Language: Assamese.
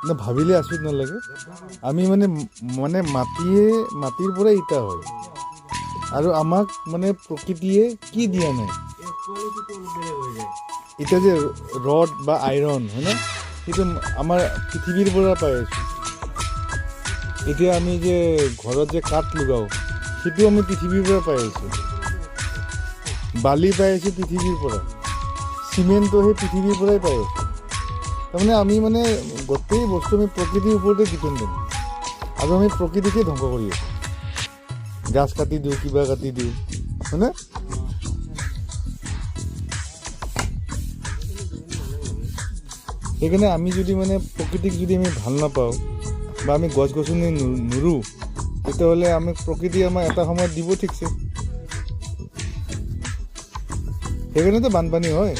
না ভাবিলে আচৰিত নালাগে আমি মানে মানে মাটিৰ পৰা ইটা হয় আৰু আমাক মানে প্ৰকৃতিয়ে কি দিয়া নাই এতিয়া যে ৰড বা আইৰণ হয়নে সেইটো আমাৰ পৃথিৱীৰ পৰা পাই আছোঁ এতিয়া আমি যে ঘৰত যে কাঠ লগাওঁ সেইটো আমি পৃথিৱীৰ পৰা পাই আছোঁ বালি পাই আছোঁ পৃথিৱীৰ পৰা চিমেণ্টটো সেই পৃথিৱীৰ পৰাই পাই আছোঁ তাৰমানে আমি মানে গোটেই বস্তু আমি প্ৰকৃতিৰ ওপৰতে ডিপেণ্ডেণ্ট আৰু আমি প্ৰকৃতিকে ধ্বংস কৰি আছোঁ গাছ কাটি দিওঁ কিবা কাটি দিওঁ হয়নে সেইকাৰণে আমি যদি মানে প্ৰকৃতিক যদি আমি ভাল নাপাওঁ বা আমি গছ গছনি নুৰোঁ তেতিয়াহ'লে আমি প্ৰকৃতি আমাক এটা সময়ত দিব ঠিকছে সেইকাৰণেতো বানপানী হয়